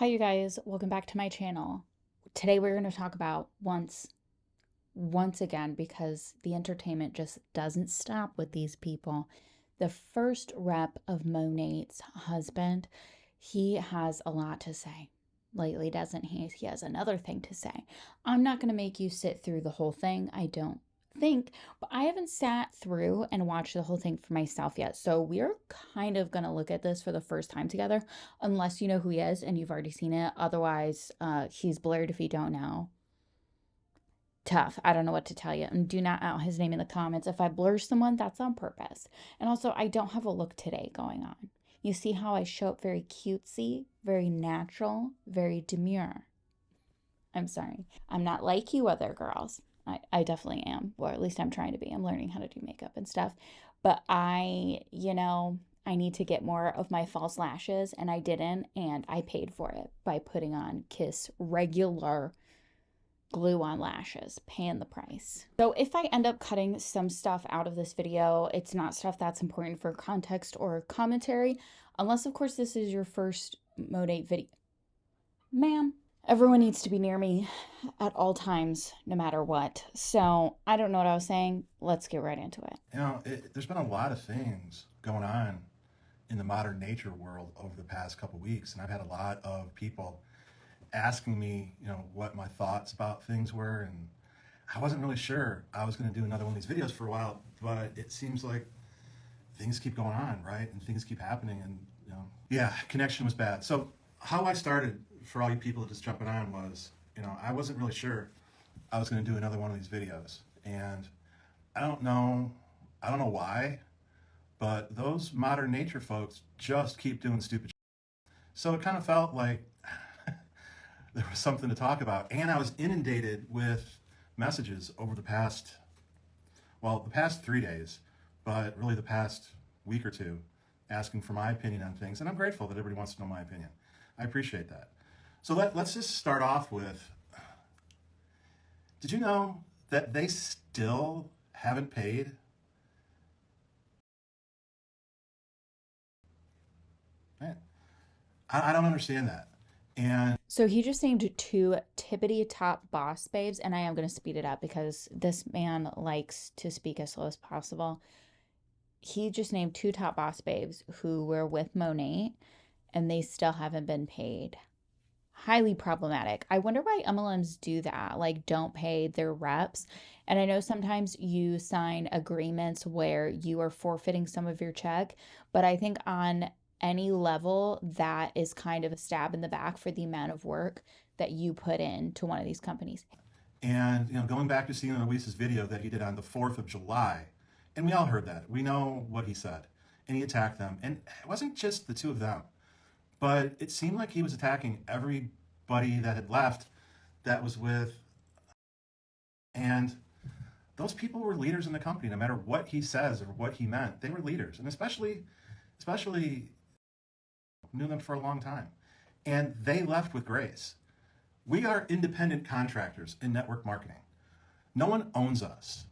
Hi you guys, welcome back to my channel. Today we're going to talk about once again, because the entertainment just doesn't stop with these people. The first rep of Monat's husband, he has a lot to say lately, doesn't he? He has another thing to say. I'm not going to make you sit through the whole thing, I don't think, but I haven't sat through and watched the whole thing for myself yet. So we're kind of going to look at this for the first time together, unless you know who he is and you've already seen it. Otherwise, he's blurred if you don't know. Tough. I don't know what to tell you. And do not out his name in the comments. If I blur someone, that's on purpose. And also, I don't have a look today going on. You see how I show up very cutesy, very natural, very demure. I'm sorry. I'm not like you other girls. I definitely am. Or at least I'm trying to be. I'm learning how to do makeup and stuff. But I need to get more of my false lashes, and I didn't, and I paid for it by putting on Kiss regular glue on lashes, paying the price. So if I end up cutting some stuff out of this video, it's not stuff that's important for context or commentary, unless of course this is your first Monat video. Ma'am, everyone needs to be near me at all times, no matter what. So I don't know what I was saying. Let's get right into it. There's been a lot of things going on in the modern nature world over the past couple of weeks, and I've had a lot of people asking me, what my thoughts about things were, and I wasn't really sure I was going to do another one of these videos for a while, but it seems like things keep going on, right? And things keep happening, and yeah, connection was bad. So how I started, for all you people just jumping on, was, I wasn't really sure I was going to do another one of these videos, and I don't know why, but those modern nature folks just keep doing stupid shit. So it kind of felt like there was something to talk about. And I was inundated with messages over the past 3 days, but really the past week or two, asking for my opinion on things. And I'm grateful that everybody wants to know my opinion. I appreciate that. So let's just start off with, did you know that they still haven't paid? Man, I don't understand that. And so he just named two tippity top boss babes, and I am going to speed it up because this man likes to speak as slow as possible. He just named two top boss babes who were with Monat, and they still haven't been paid. Highly problematic. I wonder why MLMs do that, like don't pay their reps. And I know sometimes you sign agreements where you are forfeiting some of your check, but I think on any level that is kind of a stab in the back for the amount of work that you put into one of these companies. And going back to seeing Luis's video that he did on the 4th of July, and we all heard that. We know what he said. And he attacked them. And it wasn't just the two of them, but it seemed like he was attacking everybody that had left that was with. And those people were leaders in the company, no matter what he says or what he meant. They were leaders, and especially knew them for a long time. And they left with grace. We are independent contractors in network marketing. No one owns us.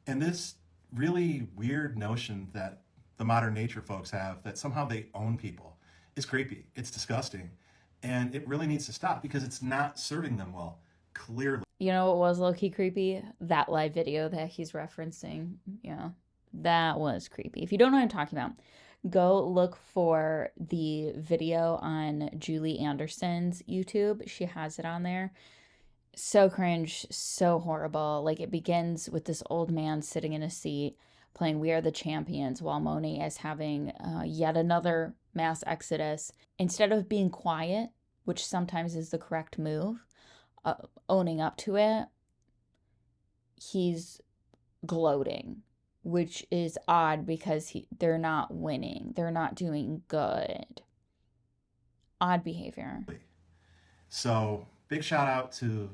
And this really weird notion that the modern nature folks have, that somehow they own people, is creepy. It's disgusting. And it really needs to stop because it's not serving them well, clearly. You know what was low-key creepy? That live video that he's referencing. Yeah, that was creepy. If you don't know what I'm talking about, go look for the video on Julie Anderson's YouTube. She has it on there. So cringe, so horrible. Like, it begins with this old man sitting in a seat playing We Are the Champions while Monat is having yet another mass exodus. Instead of being quiet, which sometimes is the correct move, owning up to it, he's gloating, which is odd because they're not winning. They're not doing good. Odd behavior. So big shout out to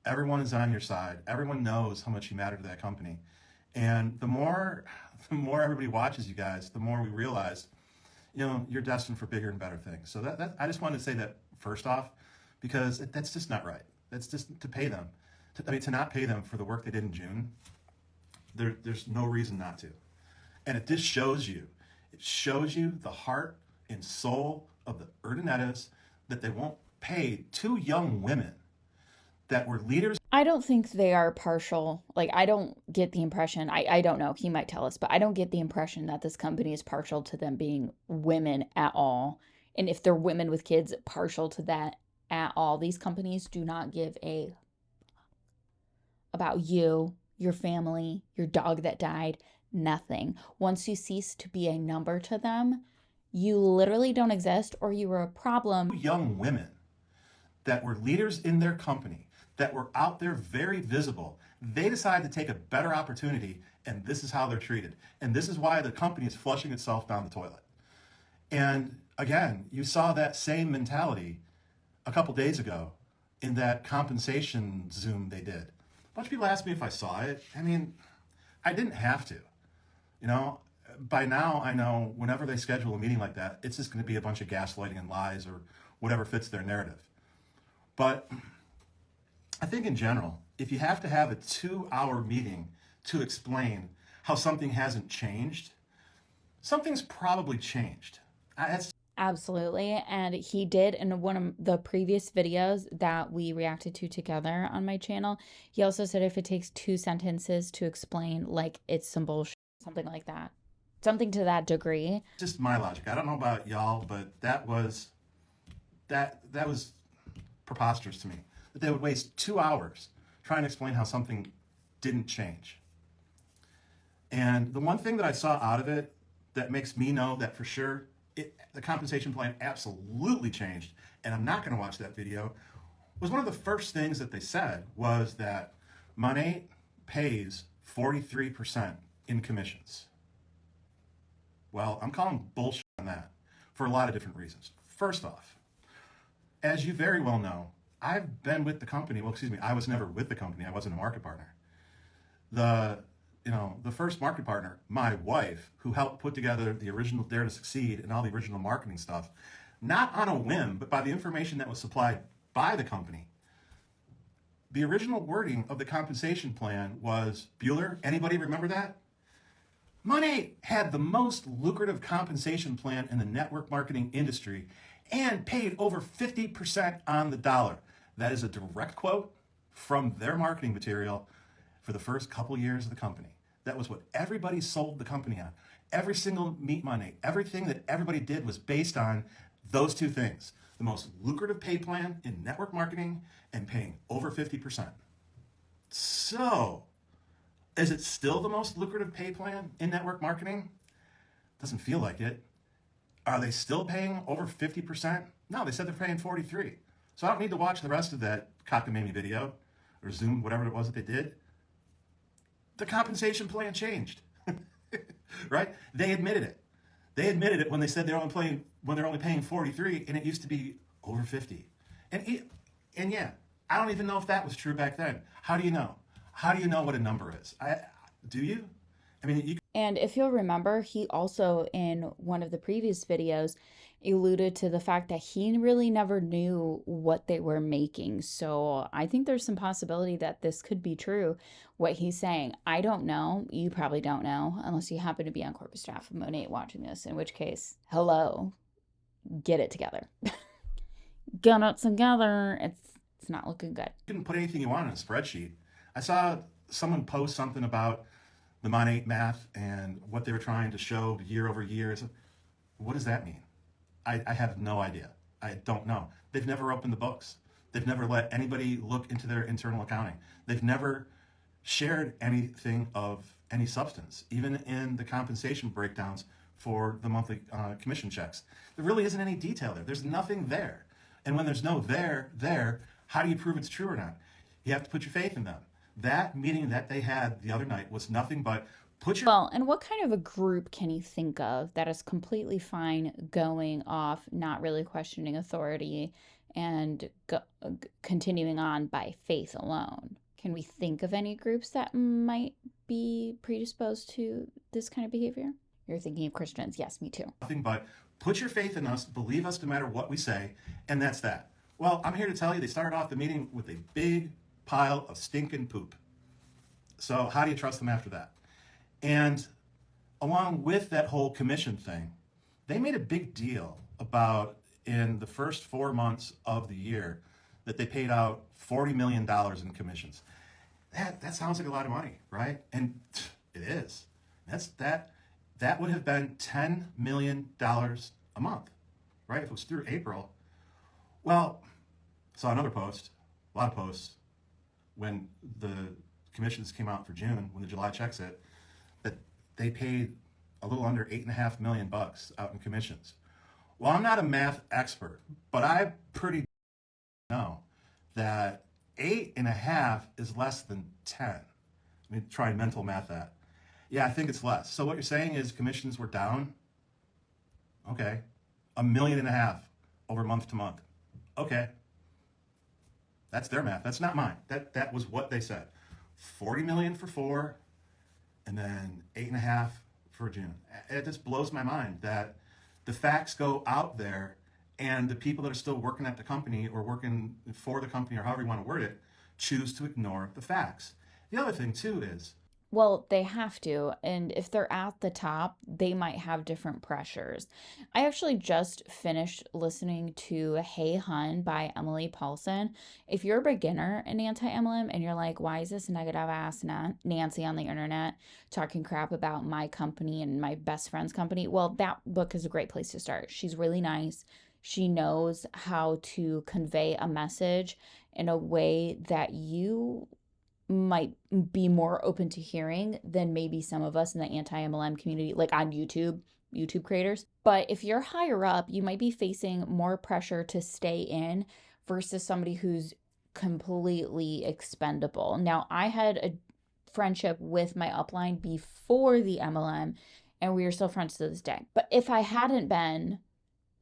everyone is on your side. Everyone knows how much you matter to that company. And the more everybody watches you guys, the more we realize, you're destined for bigger and better things. So that I just wanted to say that first off, because that's just not right. That's just to pay them. To not pay them for the work they did in June, there's no reason not to. And it shows you the heart and soul of the Urdanetas that they won't pay two young women that were leaders. I don't think they are partial. Like, I don't get the impression, I don't know, he might tell us, but I don't get the impression that this company is partial to them being women at all. And if they're women with kids, partial to that at all. These companies do not give a about you, your family, your dog that died, nothing. Once you cease to be a number to them, you literally don't exist or you were a problem. Young women that were leaders in their company, that were out there very visible, they decided to take a better opportunity, and this is how they're treated. And this is why the company is flushing itself down the toilet. And again, you saw that same mentality a couple days ago in that compensation Zoom they did. A bunch of people asked me if I saw it. I mean, I didn't have to. You know, by now I know whenever they schedule a meeting like that, it's just going to be a bunch of gaslighting and lies or whatever fits their narrative. But I think in general, if you have to have a 2-hour meeting to explain how something hasn't changed, something's probably changed. Absolutely. And he did in one of the previous videos that we reacted to together on my channel. He also said if it takes 2 sentences to explain, like, it's some bullshit, something like that. Something to that degree. Just my logic. I don't know about y'all, but that was preposterous to me. That they would waste 2 hours trying to explain how something didn't change. And the one thing that I saw out of it that makes me know that for sure the compensation plan absolutely changed, and I'm not going to watch that video, was one of the first things that they said was that Monat pays 43% in commissions. Well, I'm calling bullshit on that for a lot of different reasons. First off, as you very well know, I've been with the company, well, excuse me, I was never with the company, I wasn't a market partner. The first market partner, my wife, who helped put together the original Dare to Succeed and all the original marketing stuff, not on a whim, but by the information that was supplied by the company. The original wording of the compensation plan was, Bueller, anybody remember that? Monat had the most lucrative compensation plan in the network marketing industry and paid over 50% on the dollar. That is a direct quote from their marketing material for the first couple years of the company. That was what everybody sold the company on. Every single Meet Monat, everything that everybody did was based on those two things. The most lucrative pay plan in network marketing and paying over 50%. So, is it still the most lucrative pay plan in network marketing? Doesn't feel like it. Are they still paying over 50%? No, they said they're paying 43%. So I don't need to watch the rest of that cockamamie video or Zoom, whatever it was that they did. The compensation plan changed, right? They admitted it. They admitted it when they said they're only paying 43, and it used to be over 50. And yeah, I don't even know if that was true back then. How do you know? How do you know what a number is? Do you? I mean, and if you'll remember, he also in one of the previous videos alluded to the fact that he really never knew what they were making. So I think there's some possibility that this could be true, what he's saying. I don't know. You probably don't know unless you happen to be on corporate staff of Monat watching this, in which case, hello, get it together. Get it together. It's not looking good. You can put anything you want in a spreadsheet. I saw someone post something about the Monat math and what they were trying to show year over year. What does that mean? I have no idea. I don't know. They've never opened the books. They've never let anybody look into their internal accounting. They've never shared anything of any substance, even in the compensation breakdowns for the monthly commission checks. There really isn't any detail there. There's nothing there. And when there's no there, how do you prove it's true or not? You have to put your faith in them. That meeting that they had the other night was nothing but well, and what kind of a group can you think of that is completely fine going off, not really questioning authority, and continuing on by faith alone? Can we think of any groups that might be predisposed to this kind of behavior? You're thinking of Christians. Yes, me too. Nothing but put your faith in us, believe us no matter what we say, and that's that. Well, I'm here to tell you they started off the meeting with a big pile of stinking poop. So how do you trust them after that? And along with that whole commission thing, they made a big deal about in the first 4 months of the year that they paid out $40 million in commissions. That sounds like a lot of money, right? And it is. That would have been $10 million a month, right? If it was through April. Well, I saw another post, a lot of posts, when the commissions came out for June, when the July checks hit, that they paid a little under $8.5 million out in commissions. Well, I'm not a math expert, but I pretty know that 8.5 is less than 10. Let me try and mental math that. Yeah, I think it's less. So what you're saying is commissions were down? Okay. $1.5 million over month to month. Okay. That's their math. That's not mine. That was what they said. 40 million for 4, and then 8.5 for June. It just blows my mind that the facts go out there, and the people that are still working at the company or working for the company, or however you want to word it, choose to ignore the facts. The other thing too is, Well, they have to. And if they're at the top, they might have different pressures. I actually just finished listening to Hey Hun by Emily Paulson. If you're a beginner in anti-MLM and you're like, why is this negative ass Nancy on the internet talking crap about my company and my best friend's company? Well, that book is a great place to start. She's really nice. She knows how to convey a message in a way that you might be more open to hearing than maybe some of us in the anti-MLM community, like on YouTube creators. But if you're higher up, you might be facing more pressure to stay in versus somebody who's completely expendable. Now, I had a friendship with my upline before the MLM, and we are still friends to this day. But if I hadn't been,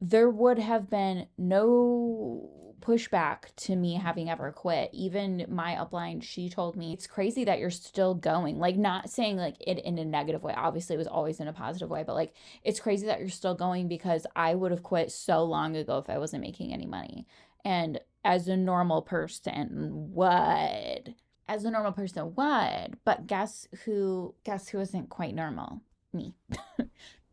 there would have been no pushback to me having ever quit. Even my upline, she told me, it's crazy that you're still going. Like, not saying like it in a negative way. Obviously, it was always in a positive way, but like, it's crazy that you're still going because I would have quit so long ago if I wasn't making any money. And as a normal person would. As a normal person would. But guess who isn't quite normal? Me.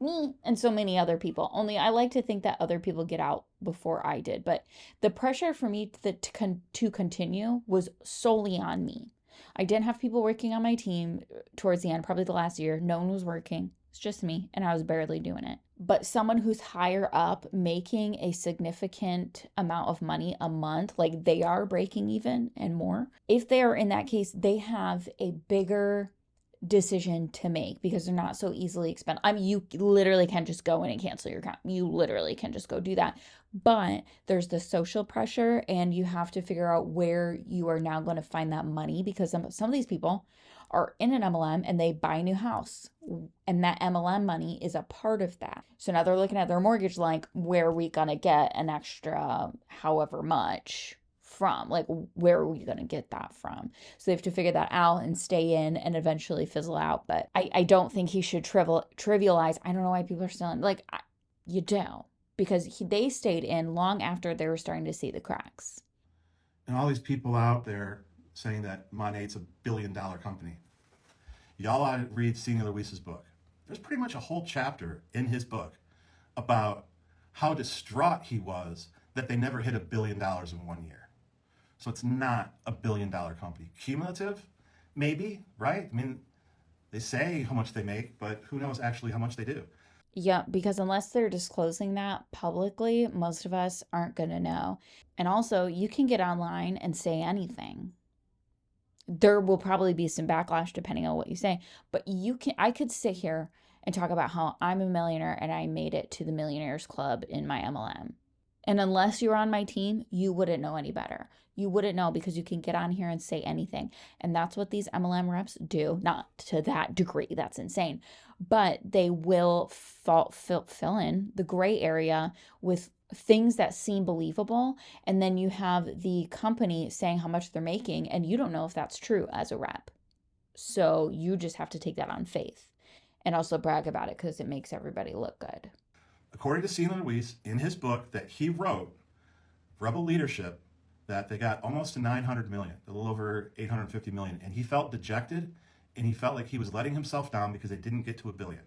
Me and so many other people. Only I like to think that other people get out before I did. But the pressure for me to continue was solely on me. I didn't have people working on my team towards the end, probably the last year. No one was working. It's just me, and I was barely doing it. But someone who's higher up making a significant amount of money a month, like they are breaking even and more, if they are in that case, they have a bigger decision to make because they're not so easily expendable. I mean, you literally can just go in and cancel your account. You literally can just go do that. But there's the social pressure, and you have to figure out where you are now going to find that money because some of these people are in an MLM and they buy a new house. And that MLM money is a part of that. So now they're looking at their mortgage like, where are we going to get an extra however much from? Like, where are we going to get that from? So they have to figure that out and stay in and eventually fizzle out. But I don't think he should trivialize. I don't know why people are still in. Like, you do. Because they stayed in long after they were starting to see the cracks. and all these people out there saying that Monat's a billion-dollar company. Y'all ought to read Senior Luis's book. There's pretty much a whole chapter in his book about how distraught he was that they never hit $1 billion in 1 year. So it's not a billion-dollar company. Cumulative, maybe, right? I mean, they say how much they make, but who knows actually how much they do. Yeah, because unless they're disclosing that publicly, most of us aren't going to know. And also, you can get online and say anything. There will probably be some backlash depending on what you say, but I could sit here and talk about how I'm a millionaire and I made it to the Millionaires Club in my MLM. And unless you're on my team, you wouldn't know any better. You wouldn't know because you can get on here and say anything. And that's what these MLM reps do. Not to that degree. That's insane. But they will fill in the gray area with things that seem believable. And then you have the company saying how much they're making, and you don't know if that's true as a rep. So you just have to take that on faith and also brag about it because it makes everybody look good. According to Senior Luis, in his book that he wrote, Rebel Leadership, that they got almost to 900 million, a little over 850 million, and he felt dejected and he felt like he was letting himself down because they didn't get to $1 billion.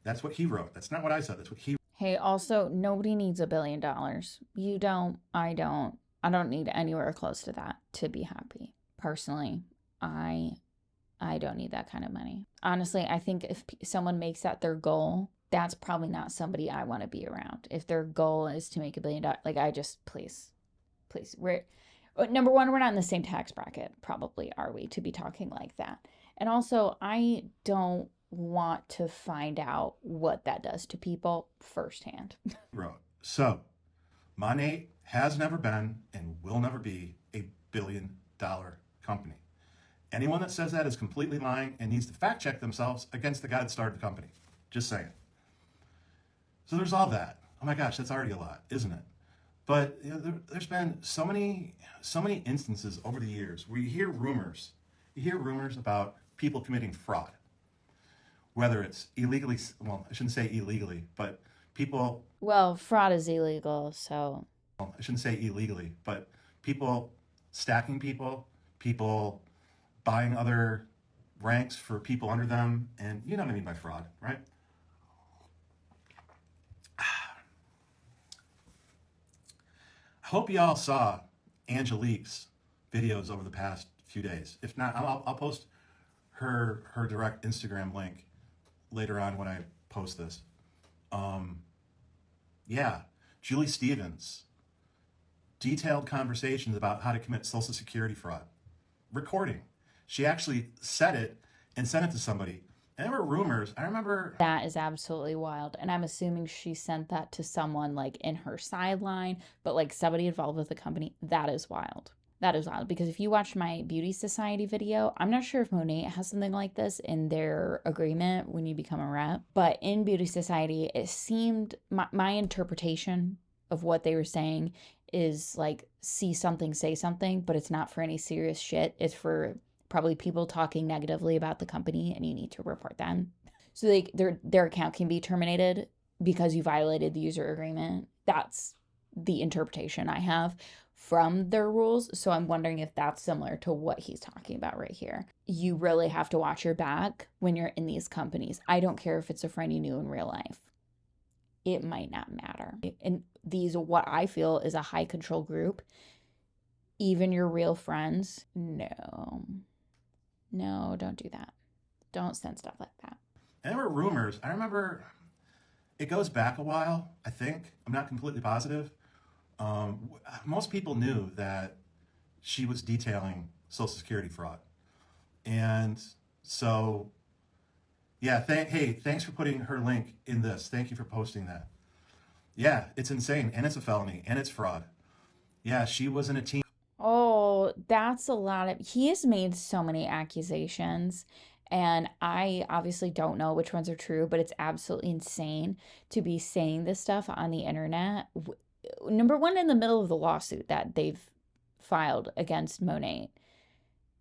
That's what he wrote. That's not what I said. That's what he Hey, also, nobody needs $1 billion. You don't, I don't. I don't need anywhere close to that to be happy. Personally, I I don't need that kind of money. Honestly, I think if someone makes that their goal, that's probably not somebody I want to be around. If their goal is to make $1 billion, like I just please, we're number one, we're not in the same tax bracket, probably, are we, to be talking like that? And also, I don't want to find out what that does to people firsthand. Road. So, Monat has never been and will never be a $1 billion company. Anyone that says that is completely lying and needs to fact check themselves against the guy that started the company. Just saying. So there's all that. Oh my gosh, that's already a lot, isn't it? But there's been so many instances over the years where you hear rumors. You hear rumors about people committing fraud, whether it's illegally. Well, I shouldn't say illegally, but people. Well, fraud is illegal, so. Well, I shouldn't say illegally, but people stacking people buying other ranks for people under them, and you know what I mean by fraud, right? I hope y'all saw Angelique's videos over the past few days. If not, I'll post her direct Instagram link later on when I post this. Yeah, Julie Stevens, detailed conversations about how to commit Social Security fraud. Recording. She actually said it and sent it to somebody. And there were rumors. I remember. That is absolutely wild. And I'm assuming she sent that to someone like in her sideline, but like somebody involved with the company. That is wild. That is wild. Because if you watched my Beauty Society video, I'm not sure if Monat has something like this in their agreement when you become a rep. But in Beauty Society, it seemed, my interpretation of what they were saying is like, see something, say something, but it's not for any serious shit. It's for probably people talking negatively about the company, and you need to report them. So like their account can be terminated because you violated the user agreement. That's the interpretation I have from their rules. So I'm wondering if that's similar to what he's talking about right here. You really have to watch your back when you're in these companies. I don't care if it's a friend you knew in real life. It might not matter. And these, what I feel is a high control group. Even your real friends, no, don't do that. Don't send stuff like that. And there were rumors. I remember it goes back a while, I think. I'm not completely positive. Most people knew that she was detailing Social Security fraud. And so, yeah, hey, thanks for putting her link in this. Thank you for posting that. Yeah, it's insane. And it's a felony. And it's fraud. Yeah, she was in a team. Oh, that's a lot of, he has made so many accusations, and I obviously don't know which ones are true, but it's absolutely insane to be saying this stuff on the internet. Number one, in the middle of the lawsuit that they've filed against Monat.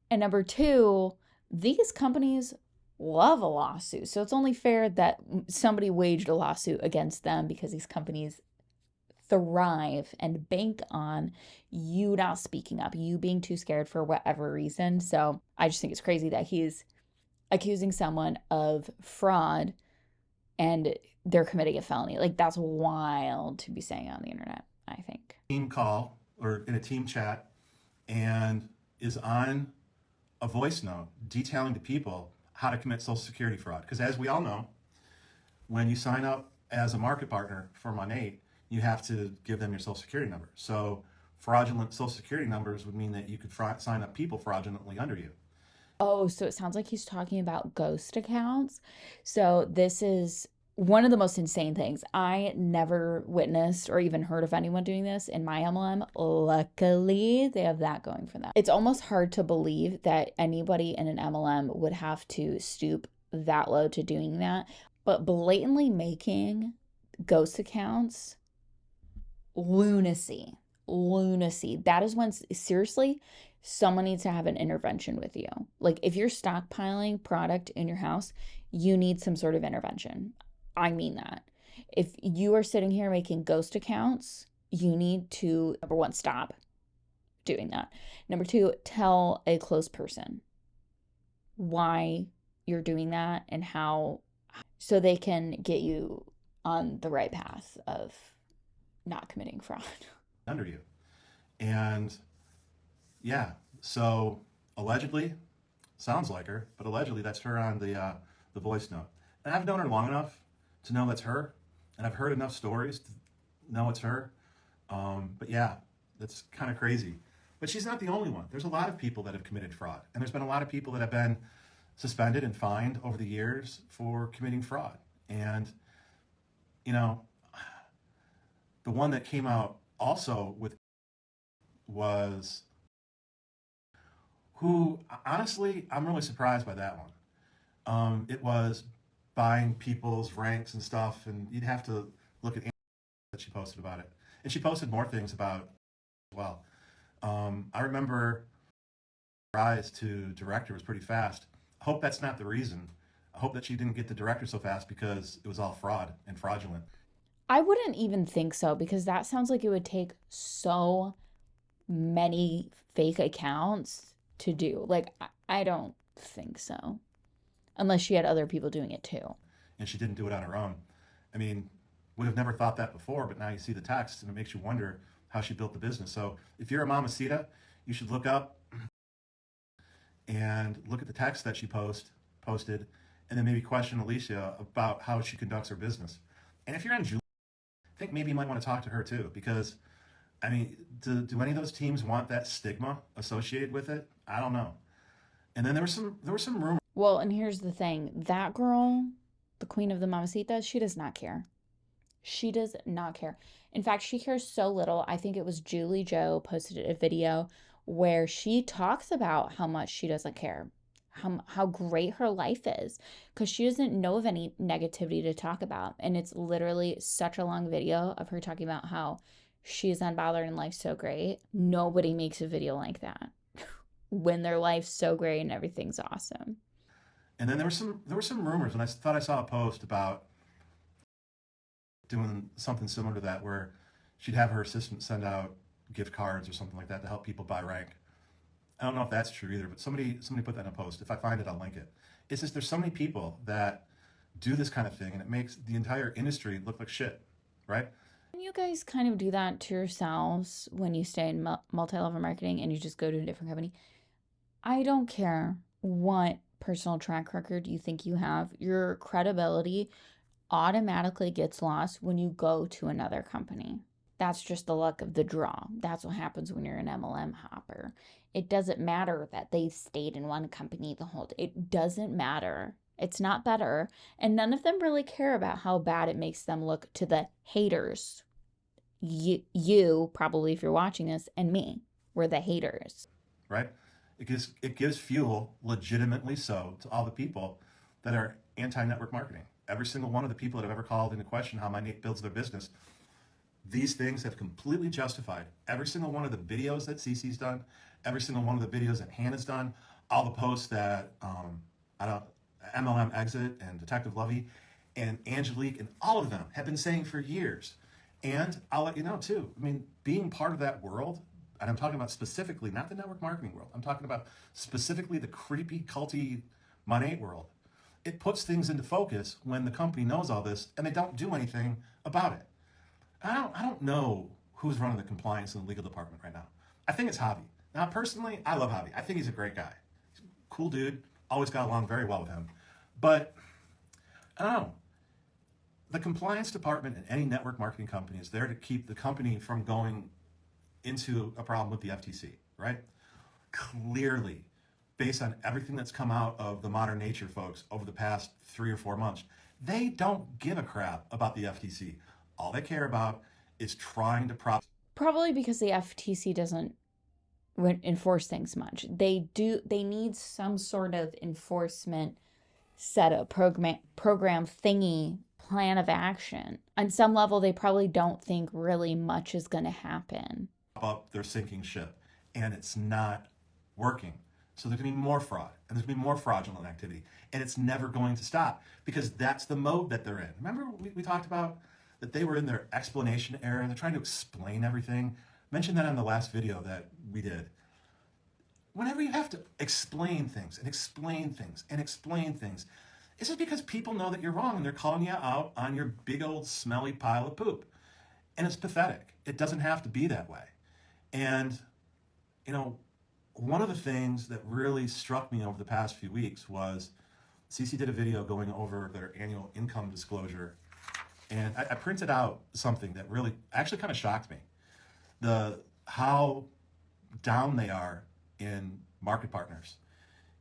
And number two, these companies love a lawsuit. So it's only fair that somebody waged a lawsuit against them, because these companies thrive and bank on you not speaking up, you being too scared for whatever reason. So I just think it's crazy that he's accusing someone of fraud and they're committing a felony. Like, that's wild to be saying on the internet, I think. Team call or in a team chat and is on a voice note detailing to people how to commit Social Security fraud. Because as we all know, when you sign up as a market partner for Monat, you have to give them your Social Security number. So fraudulent Social Security numbers would mean that you could sign up people fraudulently under you. Oh, so it sounds like he's talking about ghost accounts. So this is one of the most insane things. I never witnessed or even heard of anyone doing this in my MLM. Luckily, they have that going for them. It's almost hard to believe that anybody in an MLM would have to stoop that low to doing that. But blatantly making ghost accounts, lunacy. That is when, seriously, someone needs to have an intervention with you. Like, if you're stockpiling product in your house, you need some sort of intervention. I mean that. If you are sitting here making ghost accounts, you need to, number one, stop doing that. Number two, tell a close person why you're doing that and how, so they can get you on the right path of not committing fraud. Under you. And yeah, so allegedly, sounds like her, but allegedly that's her on the voice note. And I've known her long enough to know that's her, and I've heard enough stories to know it's her. But yeah, that's kind of crazy. But she's not the only one. There's a lot of people that have committed fraud, and there's been a lot of people that have been suspended and fined over the years for committing fraud. And you know, the one that came out also with was who, honestly, I'm really surprised by that one. It was buying people's ranks and stuff, and you'd have to look at that she posted about it. And she posted more things about as well. I remember rise to director was pretty fast. I hope that's not the reason. I hope that she didn't get to director so fast because it was all fraud and fraudulent. I wouldn't even think so because that sounds like it would take so many fake accounts to do. Like, I don't think so. Unless she had other people doing it too. And she didn't do it on her own. I mean, would have never thought that before, but now you see the text and it makes you wonder how she built the business. So if you're a mamacita, you should look up and look at the text that she posted, and then maybe question Alicia about how she conducts her business. And if you're on Julie, I think maybe you might want to talk to her too, because I mean, do any of those teams want that stigma associated with it? I don't know. And then there were some rumors. Well, and here's the thing that girl, the queen of the mamacitas, she does not care. She does not care. In fact, she cares so little. I think it was Julie Joe posted a video where she talks about how much she doesn't care, how great her life is, because she doesn't know of any negativity to talk about. And it's literally such a long video of her talking about how she's unbothered and life's so great. Nobody makes a video like that when their life's so great and everything's awesome. And then there were some rumors, and I thought I saw a post about doing something similar to that, where she'd have her assistant send out gift cards or something like that to help people buy rank. I don't know if that's true either, but somebody put that in a post. If I find it, I'll link it. It's just there's so many people that do this kind of thing, and it makes the entire industry look like shit, right? Can you guys kind of do that to yourselves when you stay in multi-level marketing and you just go to a different company? I don't care what personal track record you think you have. Your credibility automatically gets lost when you go to another company. That's just the luck of the draw. That's what happens when you're an MLM hopper. It doesn't matter that they've stayed in one company the whole day. It doesn't matter. It's not better. And none of them really care about how bad it makes them look to the haters. You probably, if you're watching this, and me, we're the haters. Right? It gives fuel, legitimately so, to all the people that are anti-network marketing. Every single one of the people that have ever called into question how Monat builds their business, these things have completely justified every single one of the videos that Cece's done, every single one of the videos that Hannah's done, all the posts that I don't MLM Exit and Detective Lovey and Angelique and all of them have been saying for years. And I'll let you know too. I mean, being part of that world, and I'm talking about specifically not the network marketing world. I'm talking about specifically the creepy, culty Monat world. It puts things into focus when the company knows all this and they don't do anything about it. I don't know who's running the compliance in the legal department right now. I think it's Javi. Now, personally, I love Javi. I think he's a great guy. He's a cool dude. Always got along very well with him. But I don't know. The compliance department in any network marketing company is there to keep the company from going into a problem with the FTC, right? Clearly, based on everything that's come out of the Modern Nature folks over the past 3 or 4 months, they don't give a crap about the FTC. All they care about is trying to Probably because the FTC doesn't enforce things much. They need some sort of enforcement setup, program thingy, plan of action. On some level, they probably don't think really much is going to happen. up their sinking ship, and it's not working. So there's going to be more fraud, and there's going to be more fraudulent activity, and it's never going to stop because that's the mode that they're in. Remember we talked about that they were in their explanation era. They're trying to explain everything. I mentioned that on the last video that we did. Whenever you have to explain things and explain things and explain things, It's just because people know that you're wrong and they're calling you out on your big old smelly pile of poop. And it's pathetic. It doesn't have to be that way. And, you know, one of the things that really struck me over the past few weeks was CC did a video going over their annual income disclosure. And I printed out something that really actually kind of shocked me. How down they are in market partners.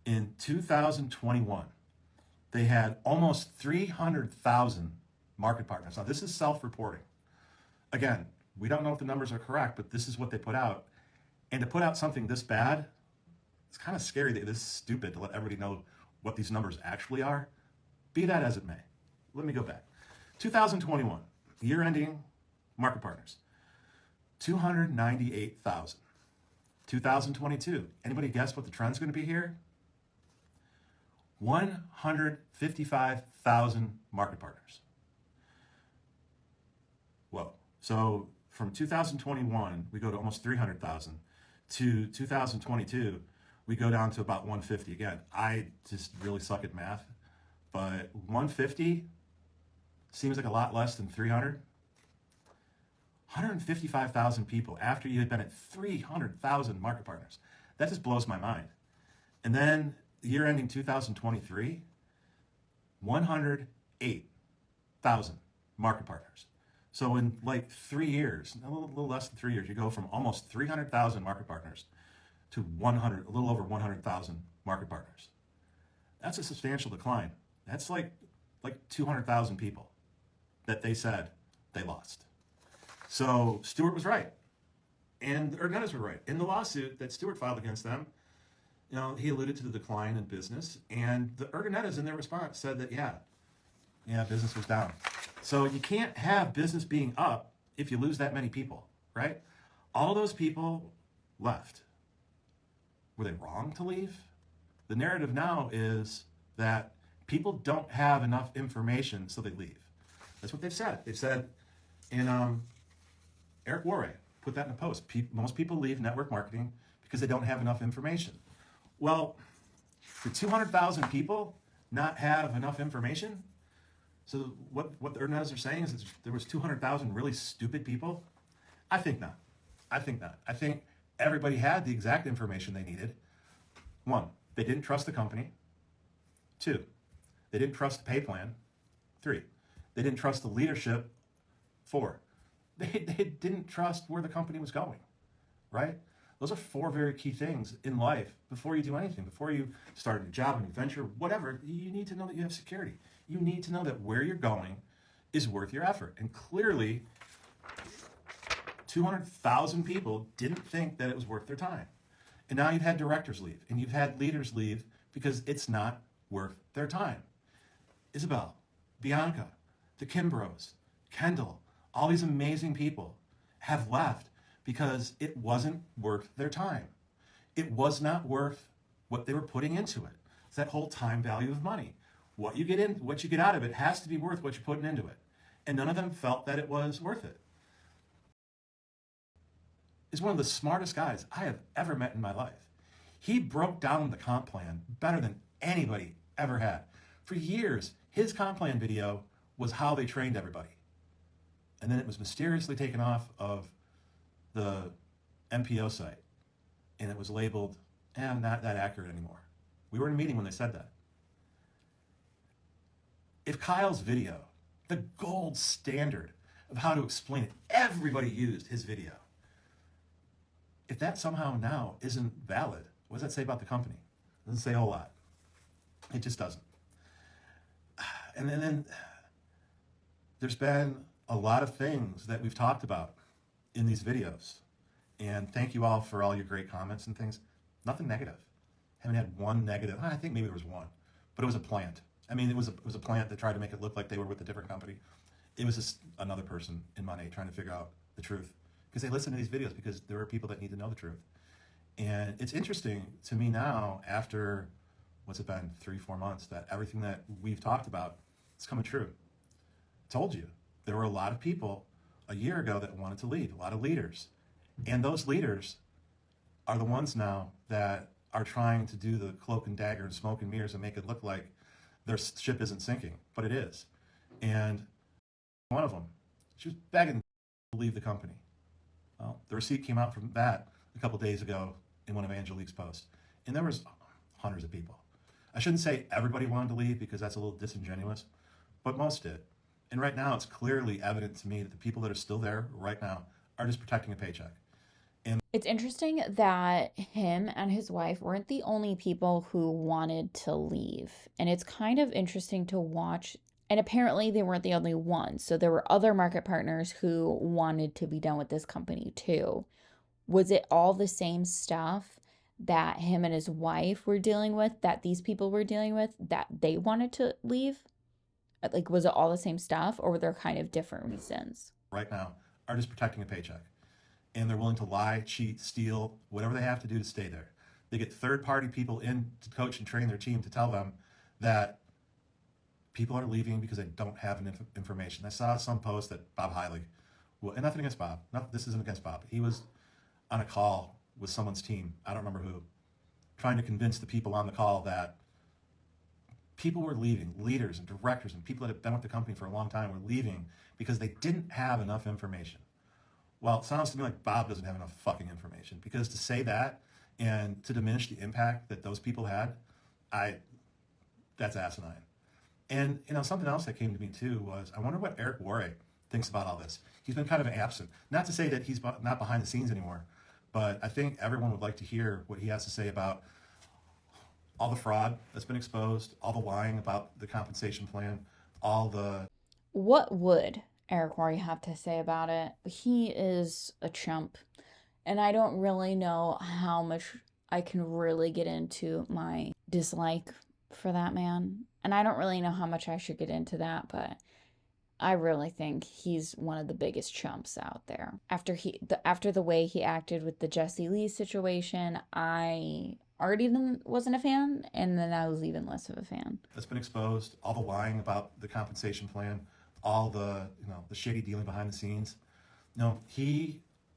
In 2021, they had almost 300,000 market partners. Now, this is self-reporting. Again, we don't know if the numbers are correct, but this is what they put out. And to put out something this bad, it's kind of scary, that this stupid to let everybody know what these numbers actually are. Be that as it may. Let me go back. 2021, year-ending market partners, 298,000. 2022, anybody guess what the trend's going to be here? 155,000 market partners. Whoa. So from 2021, we go to almost 300,000. To 2022, we go down to about 150. Again, I just really suck at math, but 150 seems like a lot less than 300. 155,000 people after you had been at 300,000 market partners. That just blows my mind. And then year ending 2023, 108,000 market partners. So in like 3 years, a little less than 3 years, you go from almost 300,000 market partners to a little over 100,000 market partners. That's a substantial decline. That's like 200,000 people that they said they lost. So Stewart was right, and the Urdanetas were right. In the lawsuit that Stewart filed against them, he alluded to the decline in business, and the Urdanetas in their response said that, yeah, business was down. So you can't have business being up if you lose that many people, right? All those people left. Were they wrong to leave? The narrative now is that people don't have enough information, so they leave. That's what they've said. They've said, and Eric Warray put that in a post. Most people leave network marketing because they don't have enough information. Well, did 200,000 people not have enough information? So what the Urdanetas are saying is that there was 200,000 really stupid people? I think not. I think everybody had the exact information they needed. 1, they didn't trust the company. 2, they didn't trust the pay plan. 3, they didn't trust the leadership. 4, they didn't trust where the company was going, right? Those are 4 very key things in life before you do anything. Before you start a job, a new venture, whatever, you need to know that you have security. You need to know that where you're going is worth your effort. And clearly, 200,000 people didn't think that it was worth their time. And now you've had directors leave, and you've had leaders leave because it's not worth their time. Isabel, Bianca, the Kimbros, Kendall, all these amazing people have left because it wasn't worth their time. It was not worth what they were putting into it. It's that whole time value of money. What you get out of it has to be worth what you're putting into it. And none of them felt that it was worth it. Is one of the smartest guys I have ever met in my life. He broke down the comp plan better than anybody ever had. For years, his comp plan video was how they trained everybody. And then it was mysteriously taken off of the MPO site. And it was labeled, not that accurate anymore. We were in a meeting when they said that. If Kyle's video, the gold standard of how to explain it, everybody used his video. If that somehow now isn't valid, what does that say about the company? It doesn't say a whole lot. It just doesn't. And then there's been a lot of things that we've talked about in these videos. And thank you all for all your great comments and things. Nothing negative. Haven't had one negative. I think maybe there was one, but it was a plant. I mean, it was a plant that tried to make it look like they were with a different company. It was just another person in Monat trying to figure out the truth. Because they listen to these videos because there are people that need to know the truth. And it's interesting to me now, after, what's it been, 3-4 months, that everything that we've talked about is coming true. I told you, there were a lot of people a year ago that wanted to leave, a lot of leaders. And those leaders are the ones now that are trying to do the cloak and dagger and smoke and mirrors and make it look like their ship isn't sinking, but it is. And one of them, she was begging to leave the company. Well, the receipt came out from that a couple days ago in one of Angelique's posts, and there was hundreds of people. I shouldn't say everybody wanted to leave because that's a little disingenuous, but most did. And right now, it's clearly evident to me that the people that are still there right now are just protecting a paycheck. And It's interesting that him and his wife weren't the only people who wanted to leave. And it's kind of interesting to watch. And apparently, they weren't the only ones. So there were other market partners who wanted to be done with this company too. Was it all the same stuff that him and his wife were dealing with, that these people were dealing with, that they wanted to leave? Like, was it all the same stuff, or were there kind of different reasons? right now, are just protecting a paycheck. And they're willing to lie, cheat, steal, whatever they have to do to stay there. They get third-party people in to coach and train their team to tell them that people are leaving because they don't have information. I saw some post that Bob Heilig, well, and nothing against Bob, this isn't against Bob. He was on a call with someone's team, I don't remember who, trying to convince the people on the call that people were leaving, leaders and directors and people that have been with the company for a long time were leaving because they didn't have enough information. Well, it sounds to me like Bob doesn't have enough fucking information, because to say that and to diminish the impact that those people had, that's asinine. And something else that came to me too was, I wonder what Eric Worre thinks about all this. He's been kind of absent. Not to say that he's not behind the scenes anymore, but I think everyone would like to hear what he has to say about all the fraud that's been exposed, all the lying about the compensation plan, all the What would Eric Worre have to say about it? He is a chump, and I don't really know how much I can really get into my dislike for that man. And I don't really know how much I should get into that, but I really think he's one of the biggest chumps out there. After the way he acted with the Jesse Lee situation, I already wasn't a fan, and then I was even less of a fan. that's been exposed, all the lying about the compensation plan, all the the shady dealing behind the scenes. No,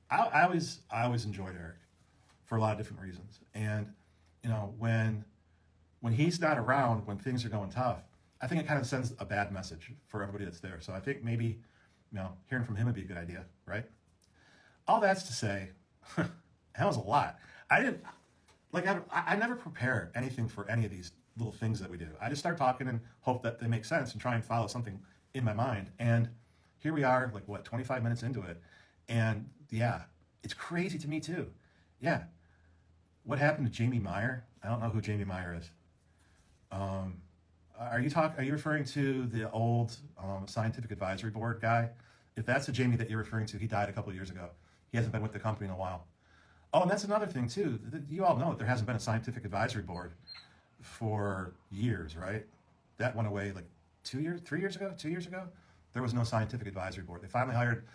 I always enjoyed Eric for a lot of different reasons. And when he's not around, when things are going tough, I think it kind of sends a bad message for everybody that's there. So I think maybe hearing from him would be a good idea, right? All that's to say, that was a lot. I didn't like I never prepare anything for any of these little things that we do. I just start talking and hope that they make sense and try and follow something in my mind. And here we are, like what, 25 minutes into it, and yeah, it's crazy to me too. Yeah, what happened to Jamie Meyer? I don't know who Jamie Meyer is. Um, are you referring to the old scientific advisory board guy? If that's the Jamie that you're referring to, he died a couple of years ago. He hasn't been with the company in a while. Oh, and that's another thing too. You all know that there hasn't been a scientific advisory board for years, right? That went away like 2 years, 3 years ago, 2 years ago. There was no scientific advisory board. They finally hired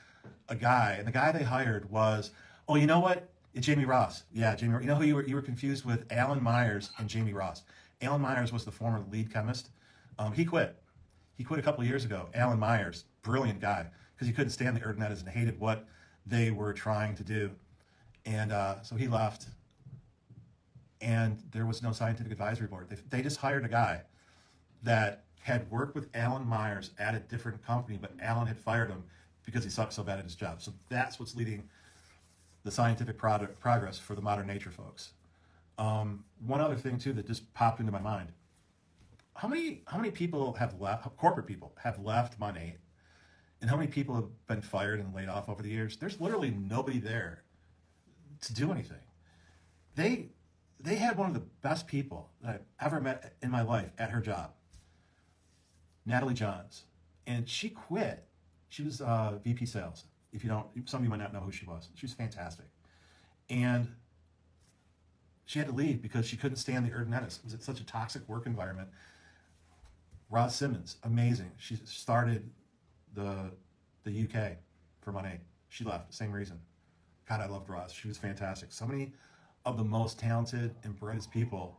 a guy, and the guy they hired was, oh, you know what? It's Jamie Ross. Yeah, Jamie. You know who you were confused with? Alan Myers and Jamie Ross. Alan Myers was the former lead chemist. He quit. He quit a couple of years ago. Alan Myers, brilliant guy, because he couldn't stand the Urdanetas and hated what they were trying to do. And so he left, and there was no scientific advisory board. They just hired a guy that had worked with Alan Myers at a different company, but Alan had fired him because he sucked so bad at his job. So that's what's leading the scientific progress for the modern nature folks. One other thing too that just popped into my mind: how many people have left? Corporate people have left Monat, and how many people have been fired and laid off over the years? There's literally nobody there to do anything. They had one of the best people that I've ever met in my life at her job, Natalie Johns, and she quit. She was VP sales. If you don't, some of you might not know who she was. She was fantastic, and she had to leave because she couldn't stand the Urdanetas. It was such a toxic work environment. Roz Simmons, amazing. She started the UK for Monat. She left, same reason. God, I loved Roz. She was fantastic. So many of the most talented and brightest people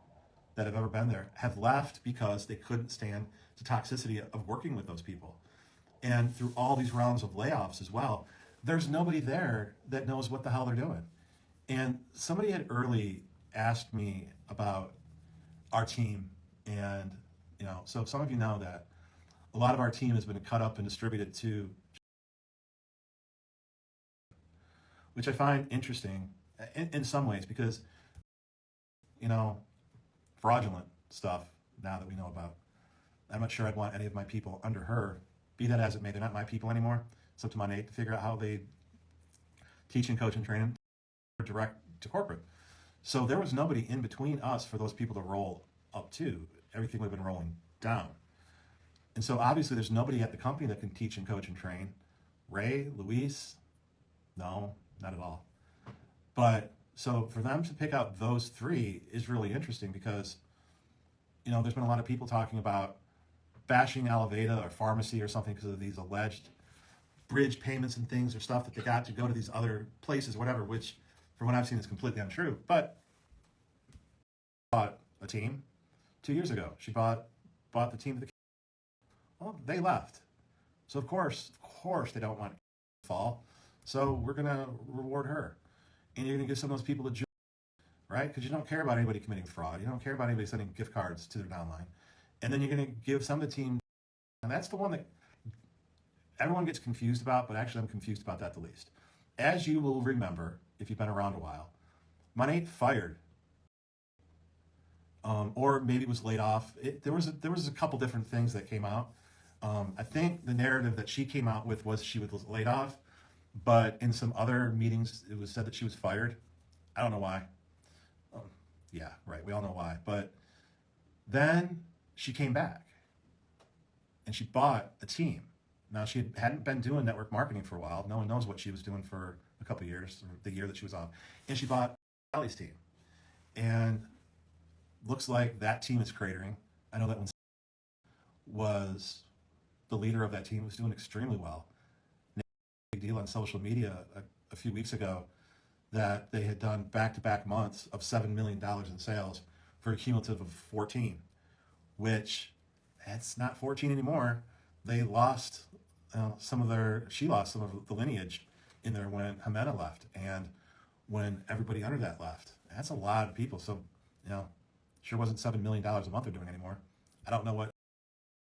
that have ever been there have left because they couldn't stand the toxicity of working with those people. And through all these rounds of layoffs as well, there's nobody there that knows what the hell they're doing. And somebody had early asked me about our team and So some of you know that a lot of our team has been cut up and distributed to, which I find interesting in some ways because, you know, fraudulent stuff now that we know about. I'm not sure I'd want any of my people under her. Be that as it may, they're not my people anymore. It's up to Monat to figure out how they teach and coach and train them direct to corporate. So there was nobody in between us for those people to roll up to. Everything would have been rolling down. And so obviously there's nobody at the company that can teach and coach and train. Ray, Luis, no, not at all. But so for them to pick out those three is really interesting because, there's been a lot of people talking about bashing Alaveda or pharmacy or something because of these alleged bridge payments and things or stuff that they got to go to these other places, whatever, which from what I've seen is completely untrue. But bought a team 2 years ago. She bought the team of the, well, they left. So of course they don't want to fall. So we're gonna reward her. And you're gonna give some of those people a job, right? Because you don't care about anybody committing fraud. You don't care about anybody sending gift cards to their downline. And then you're gonna give some of the team, and that's the one that everyone gets confused about, but actually I'm confused about that the least. As you will remember, if you've been around a while, Monat fired, or maybe it was laid off. There was a couple different things that came out. I think the narrative that she came out with was she was laid off, but in some other meetings it was said that she was fired. I don't know why. Yeah, right. We all know why. But then she came back and she bought a team. Now, she hadn't been doing network marketing for a while. No one knows what she was doing for a couple of years, or the year that she was off. And she bought Sally's team. And looks like that team is cratering. I know that when was the leader of that team, was doing extremely well. Big deal on social media a few weeks ago that they had done back-to-back months of $7 million in sales for a cumulative of 14, which that's not 14 anymore. They lost she lost some of the lineage in there when Jimena left and when everybody under that left. That's a lot of people. So, sure wasn't $7 million a month they're doing anymore. I don't know what,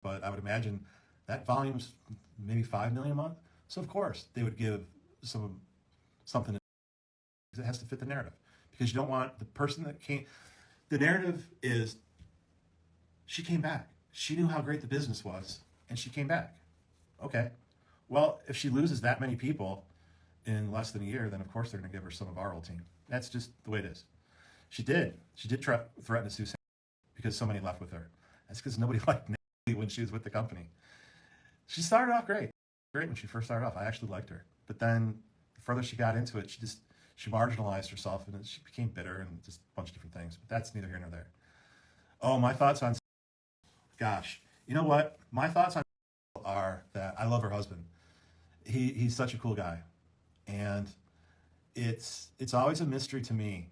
but I would imagine that volume's maybe 5 million a month. So of course they would give something that has to fit the narrative, because you don't want the person that came. The narrative is she came back. She knew how great the business was, and she came back. Okay. Well, if she loses that many people in less than a year, then of course they're going to give her some of our old team. That's just the way it is. She did threaten to sue Saint because so many left with her. That's because nobody liked Natalie when she was with the company. She started off great when she first started off. I actually liked her. But then the further she got into it, she marginalized herself and she became bitter and just a bunch of different things. But that's neither here nor there. Oh, my thoughts on, gosh, you know what? My thoughts on are that I love her husband. He's such a cool guy. And it's always a mystery to me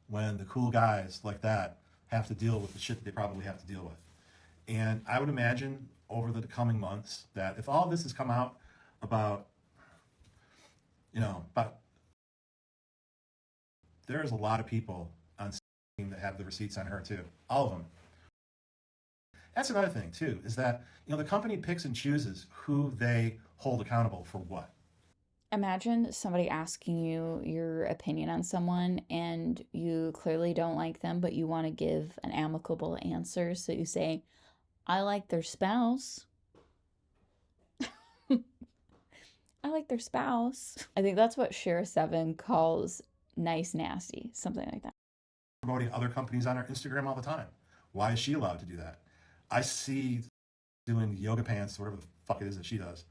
when the cool guys like that have to deal with the shit that they probably have to deal with. And I would imagine over the coming months that if all this has come out about, there's a lot of people on team that have the receipts on her too. All of them. That's another thing too, is that, the company picks and chooses who they hold accountable for what. Imagine somebody asking you your opinion on someone and you clearly don't like them, but you want to give an amicable answer. So you say, I like their spouse. I like their spouse. I think that's what Shara7 calls nice nasty, something like that. Promoting other companies on her Instagram all the time. Why is she allowed to do that? I see doing yoga pants, whatever the fuck it is that she does.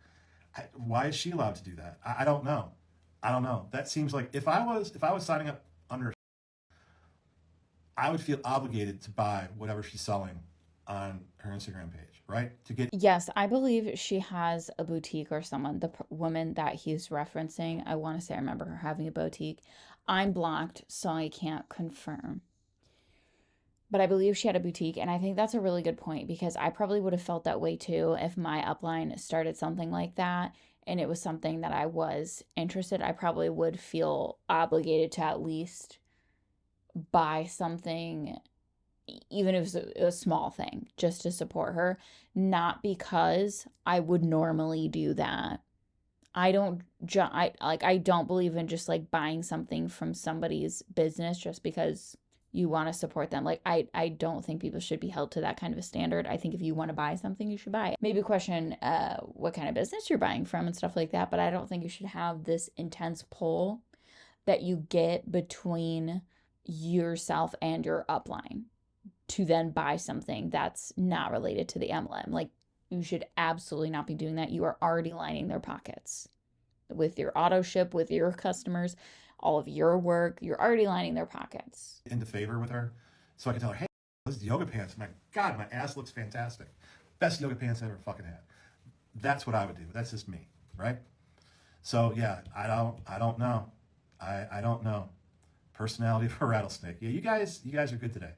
Why is she allowed to do that? I don't know. That seems like if I was signing up under, I would feel obligated to buy whatever she's selling on her Instagram page, right? To get Yes, I believe she has a boutique or someone, the woman that he's referencing. I want to say I remember her having a boutique. I'm blocked, so I can't confirm. But I believe she had a boutique, and I think that's a really good point because I probably would have felt that way too if my upline started something like that and it was something that I was interested. I probably would feel obligated to at least buy something even if it's a small thing, just to support her, not because I would normally do that. I don't I don't believe in just like buying something from somebody's business just because you want to support them. Like I don't think people should be held to that kind of a standard. I think if you want to buy something, you should buy it. Maybe question what kind of business you're buying from and stuff like that, but I don't think you should have this intense pull that you get between yourself and your upline to then buy something that's not related to the MLM. Like, you should absolutely not be doing that. You are already lining their pockets with your auto ship, with your customers, all of your work. You're already lining their pockets. Into favor with her, so I can tell her, hey, those yoga pants, my God, my ass looks fantastic. Best yoga pants I ever fucking had. That's what I would do. That's just me, right? So yeah, I don't know. I don't know. Personality of a rattlesnake. Yeah, you guys are good today.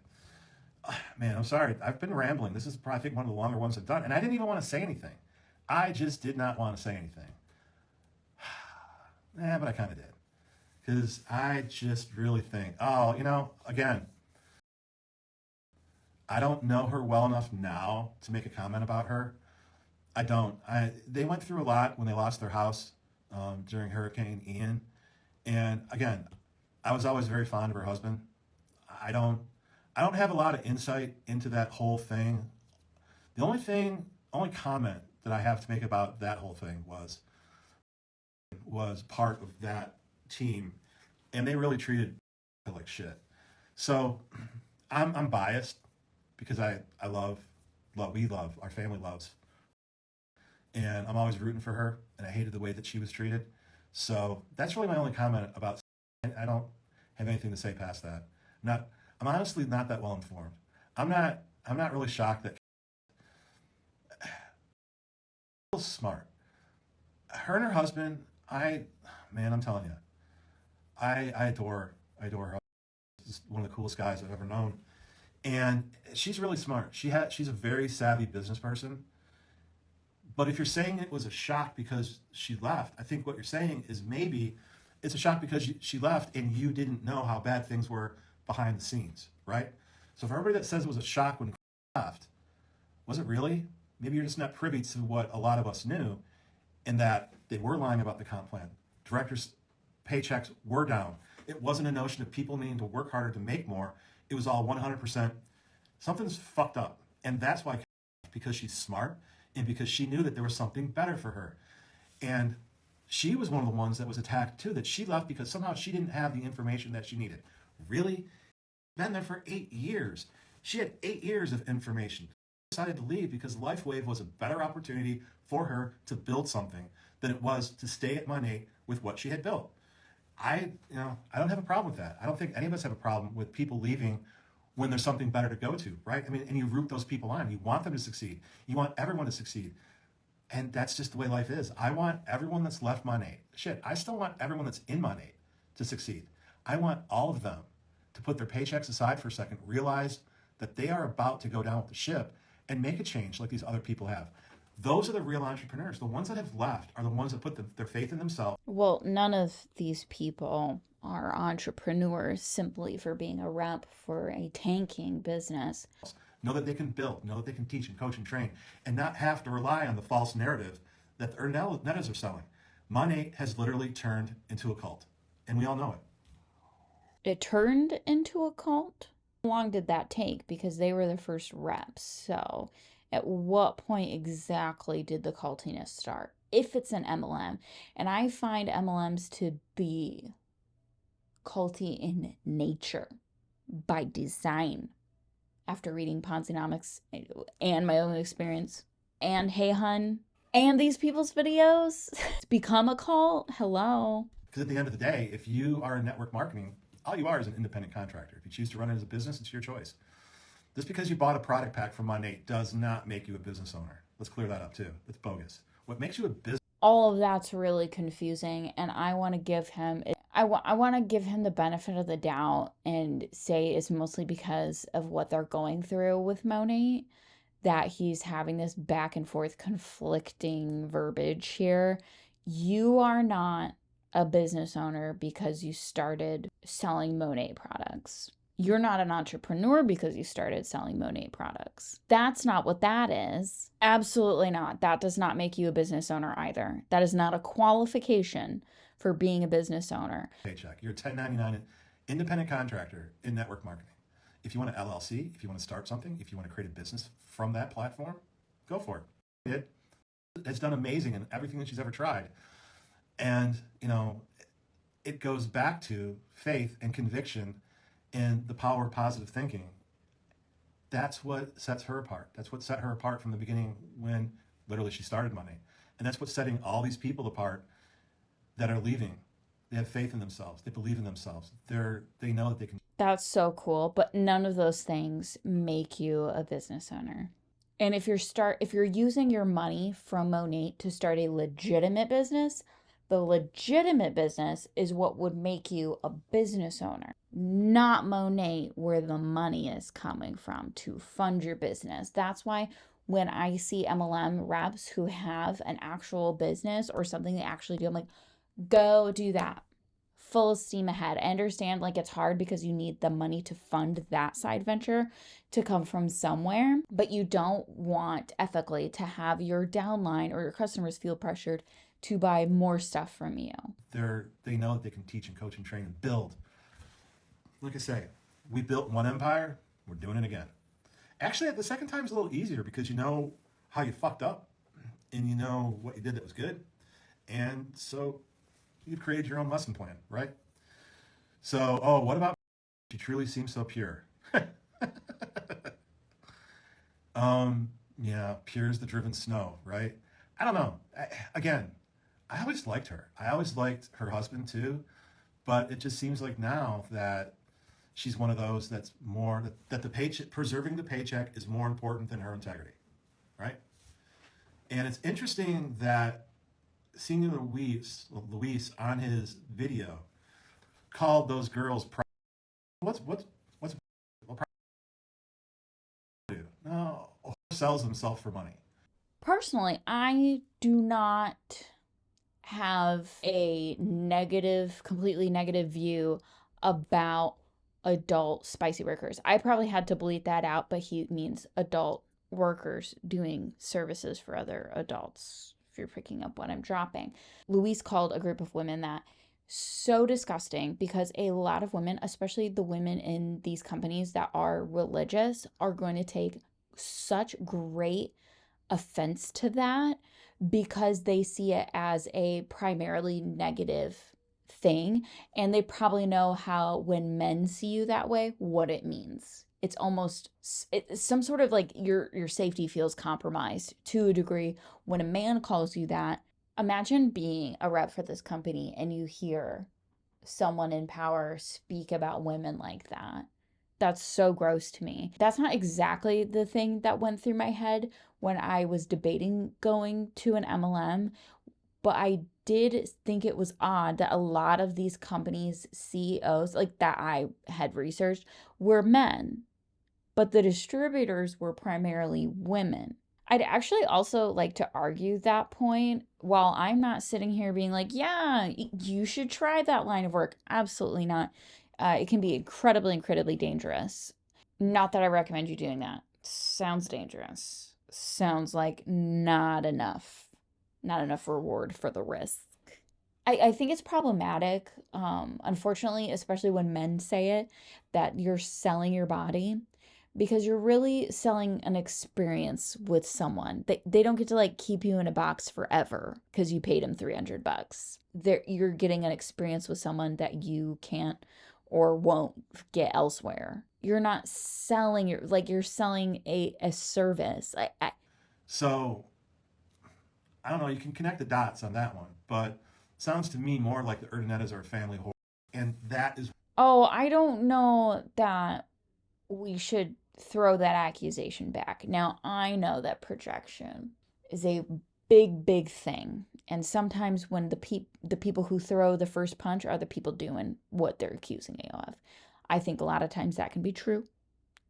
Man, I'm sorry. I've been rambling. This is probably, I think, one of the longer ones I've done. And I didn't even want to say anything. I just did not want to say anything. But I kind of did. Because I just really think, again, I don't know her well enough now to make a comment about her. I don't. They went through a lot when they lost their house during Hurricane Ian. And again, I was always very fond of her husband. I don't have a lot of insight into that whole thing. The only comment that I have to make about that whole thing was part of that team, and they really treated her like shit. So I'm biased because we love, our family loves, and I'm always rooting for her, and I hated the way that she was treated. So that's really my only comment about. I don't have anything to say past that. I'm honestly not that well informed. I'm not really shocked that she's smart. Her and her husband, I'm telling you, I adore her. She's one of the coolest guys I've ever known, and she's really smart. She's a very savvy business person. But if you're saying it was a shock because she left, I think what you're saying is maybe it's a shock because she left and you didn't know how bad things were behind the scenes, right? So for everybody that says it was a shock when left, was it really? Maybe you're just not privy to what a lot of us knew, in that they were lying about the comp plan. Directors' paychecks were down. It wasn't a notion of people needing to work harder to make more. It was all 100%. Something's fucked up. And that's why, because she's smart and because she knew that there was something better for her. And she was one of the ones that was attacked too, that she left because somehow she didn't have the information that she needed. Really? Been there for 8 years. She had 8 years of information. She decided to leave because LifeWave was a better opportunity for her to build something than it was to stay at Monat with what she had built. I don't have a problem with that. I don't think any of us have a problem with people leaving when there's something better to go to, right? I mean, and you root those people on. You want them to succeed. You want everyone to succeed. And that's just the way life is. I want everyone that's left Monat. Shit, I still want everyone that's in Monat to succeed. I want all of them to put their paychecks aside for a second, realize that they are about to go down with the ship and make a change like these other people have. Those are the real entrepreneurs. The ones that have left are the ones that put their faith in themselves. Well, none of these people are entrepreneurs simply for being a rep for a tanking business. Know that they can build, know that they can teach and coach and train, and not have to rely on the false narrative that the Urdanetas are selling. Monat has literally turned into a cult, and we all know it. It turned into a cult? How long did that take? Because they were the first reps. So at what point exactly did the cultiness start? If it's an MLM. And I find MLMs to be culty in nature, by design, after reading Ponzinomics and my own experience. And Hey Hun, and these people's videos. It's become a cult. Hello. Because at the end of the day, if you are in network marketing, all you are is an independent contractor. If you choose to run it as a business, it's your choice. Just because you bought a product pack from Monat does not make you a business owner. Let's clear that up too. It's bogus. What makes you a business? All of that's really confusing, and I want to give him the benefit of the doubt and say it's mostly because of what they're going through with Monat that he's having this back and forth conflicting verbiage here. You are not a business owner because you started selling Monat products. You're not an entrepreneur because you started selling Monat products. That's not what that is. Absolutely not. That does not make you a business owner either. That is not a qualification for being a business owner. Paycheck. You're a 1099 independent contractor in network marketing. If you want an LLC, if you want to start something, if you want to create a business from that platform, go for it. It has done amazing in everything that she's ever tried. And, it goes back to faith and conviction and the power of positive thinking. That's what sets her apart. That's what set her apart from the beginning when literally she started money. And that's what's setting all these people apart that are leaving. They have faith in themselves. They believe in themselves. They know that they can. That's so cool, but none of those things make you a business owner. And if you're using your money from Monat to start a legitimate business, the legitimate business is what would make you a business owner, not Monat, where the money is coming from to fund your business. That's why when I see MLM reps who have an actual business or something they actually do, I'm like, go do that. Full steam ahead. I understand like it's hard because you need the money to fund that side venture to come from somewhere, but you don't want ethically to have your downline or your customers feel pressured to buy more stuff from you. They know that they can teach and coach and train and build. Like I say, we built one empire, we're doing it again. Actually, the second time is a little easier because you know how you fucked up and you know what you did that was good. And so you've created your own lesson plan, right? So, what about she truly seems so pure? Yeah, pure as the driven snow, right? I don't know. I always liked her. I always liked her husband too, but it just seems like now that she's one of those that's more that the paycheck, preserving the paycheck is more important than her integrity, right? And it's interesting that Senior Luis on his video called those girls what's what do? No, sells himself for money. Personally, I do not have a completely negative view about adult spicy workers. I probably had to bleep that out, but he means adult workers doing services for other adults, if you're picking up what I'm dropping. Luis called a group of women that so disgusting because a lot of women, especially the women in these companies that are religious, are going to take such great offense to that because they see it as a primarily negative thing, and they probably know how when men see you that way what it means. It's almost some sort of like your safety feels compromised to a degree when a man calls you that. Imagine being a rep for this company and you hear someone in power speak about women like that. That's so gross to me. That's not exactly the thing that went through my head when I was debating going to an MLM, but I did think it was odd that a lot of these companies' CEOs, like that I had researched, were men, but the distributors were primarily women. I'd actually also like to argue that point while I'm not sitting here being like, yeah, you should try that line of work. Absolutely not. It can be incredibly dangerous. Not that I recommend you doing that. Sounds dangerous. Sounds like not enough. Not enough reward for the risk. I think it's problematic, unfortunately, especially when men say it, that you're selling your body because you're really selling an experience with someone. They don't get to like keep you in a box forever because you paid them $300. You're getting an experience with someone that you can't or won't get elsewhere. You're not selling you're selling a service. So I don't know. You can connect the dots on that one, but it sounds to me more like the Urdanetas are a family horror, and that is. Oh, I don't know that we should throw that accusation back. Now, I know that projection is a big thing. And sometimes when the people who throw the first punch are the people doing what they're accusing you of. I think a lot of times that can be true.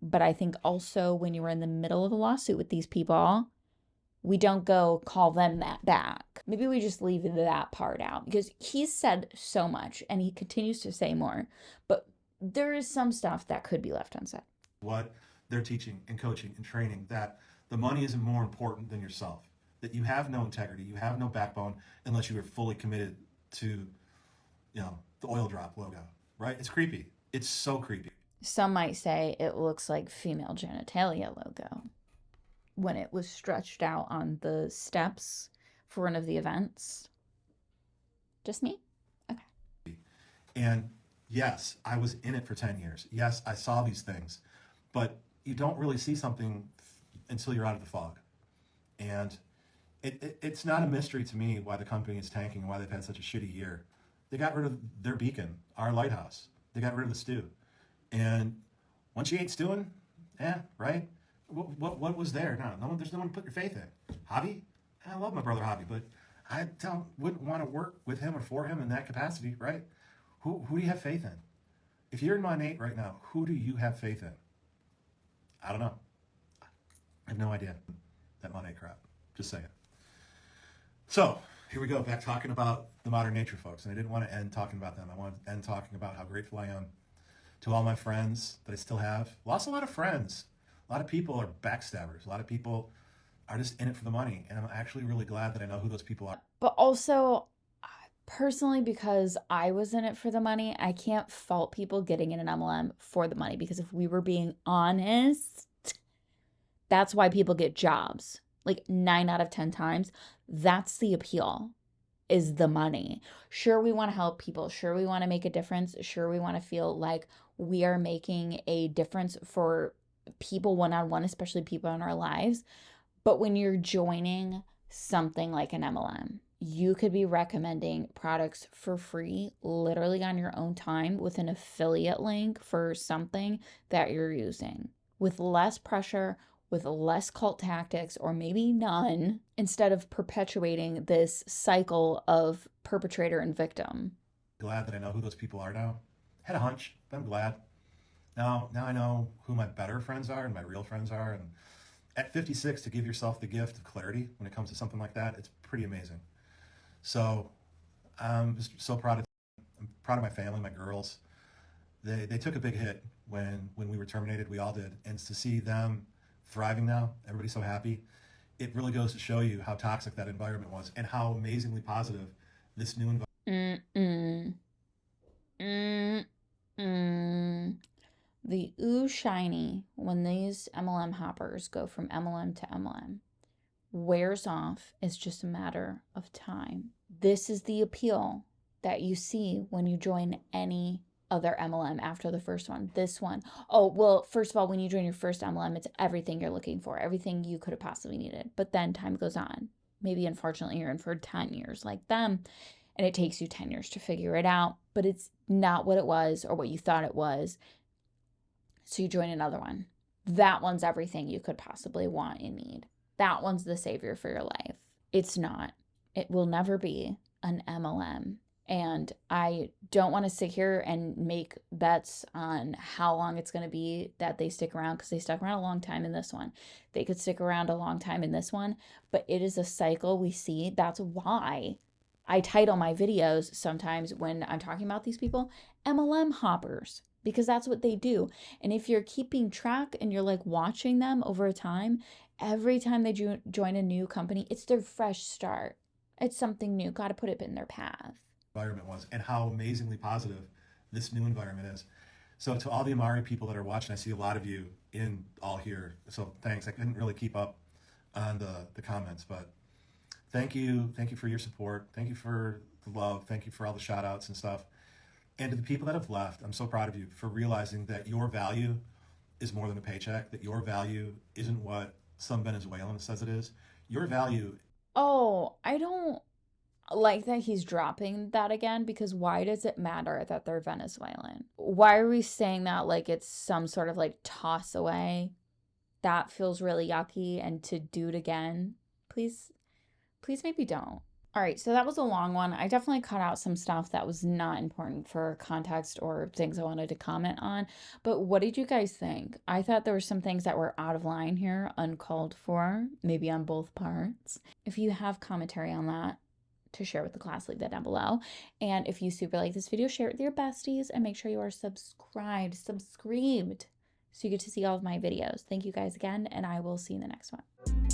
But I think also when you're in the middle of a lawsuit with these people, we don't go call them that back. Maybe we just leave that part out because he's said so much and he continues to say more. But there is some stuff that could be left unsaid. What they're teaching and coaching and training, that the money isn't more important than yourself, that you have no integrity, you have no backbone unless you are fully committed to, the oil drop logo, right? It's creepy. It's so creepy. Some might say it looks like female genitalia logo when it was stretched out on the steps for one of the events. Just me? Okay. And yes, I was in it for 10 years. Yes, I saw these things, but you don't really see something until you're out of the fog. And it's not a mystery to me why the company is tanking and why they've had such a shitty year. They got rid of their beacon, our lighthouse. They got rid of the stew. And once you ain't stewing, right? What was there? There's no one to put your faith in. Hobby? I love my brother Hobby, but wouldn't want to work with him or for him in that capacity, right? Who do you have faith in? If you're in Monat right now, who do you have faith in? I don't know. I have no idea. That Monat crap. Just saying. So here we go, back talking about the modern nature folks. And I didn't want to end talking about them. I wanted to end talking about how grateful I am to all my friends that I still have. Lost a lot of friends. A lot of people are backstabbers. A lot of people are just in it for the money. And I'm actually really glad that I know who those people are. But also, personally, because I was in it for the money, I can't fault people getting in an MLM for the money, because if we were being honest, that's why people get jobs. Like 9 out of 10 times, that's the appeal, is the money. Sure, we want to help people. Sure, we want to make a difference. Sure, we want to feel like we are making a difference for people one-on-one, especially people in our lives. But when you're joining something like an MLM, you could be recommending products for free, literally on your own time, with an affiliate link for something that you're using, with less pressure, with less cult tactics, or maybe none, instead of perpetuating this cycle of perpetrator and victim. Glad that I know who those people are now. Had a hunch, but I'm glad. Now I know who my better friends are and my real friends are. And at 56, to give yourself the gift of clarity when it comes to something like that, it's pretty amazing. So I'm just so proud of my family, my girls. They took a big hit when we were terminated. We all did. And to see them thriving now, everybody's so happy. It really goes to show you how toxic that environment was and how amazingly positive this new environment. The ooh shiny when these MLM hoppers go from MLM to MLM wears off is just a matter of time. This is the appeal that you see when you join any other MLM after the first one. This one, oh, well, first of all, when you join your first MLM, it's everything you're looking for, everything you could have possibly needed. But then time goes on. Maybe unfortunately you're in for 10 years like them, and it takes you 10 years to figure it out, but it's not what it was or what you thought it was. So you join another one. That one's everything you could possibly want and need. That one's the savior for your life. It's not. It will never be an MLM. And I don't want to sit here and make bets on how long it's going to be that they stick around, because they stuck around a long time in this one. They could stick around a long time in this one, but it is a cycle we see. That's why I title my videos sometimes when I'm talking about these people, MLM hoppers, because that's what they do. And if you're keeping track and you're like watching them over time, every time they join a new company, it's their fresh start. It's something new. Got to put it in their path. Environment was and how amazingly positive this new environment is. So to all the Amare people that are watching, I see a lot of you in all here. So thanks. I couldn't really keep up on the comments, but thank you for your support. Thank you for the love. Thank you for all the shout outs and stuff. And to the people that have left, I'm so proud of you for realizing that your value is more than a paycheck, that your value isn't what some Venezuelan says it is. Your value. Oh, I don't like that he's dropping that again, because why does it matter that they're Venezuelan? Why are we saying that like it's some sort of like toss away? That feels really yucky, and to do it again, please maybe don't. All right, so that was a long one. I definitely cut out some stuff that was not important for context or things I wanted to comment on. But what did you guys think? I thought there were some things that were out of line here, uncalled for, maybe on both parts. If you have commentary on that, to share with the class, leave that down below. And if you super like this video, share it with your besties and make sure you are subscribed, so you get to see all of my videos. Thank you guys again, and I will see you in the next one.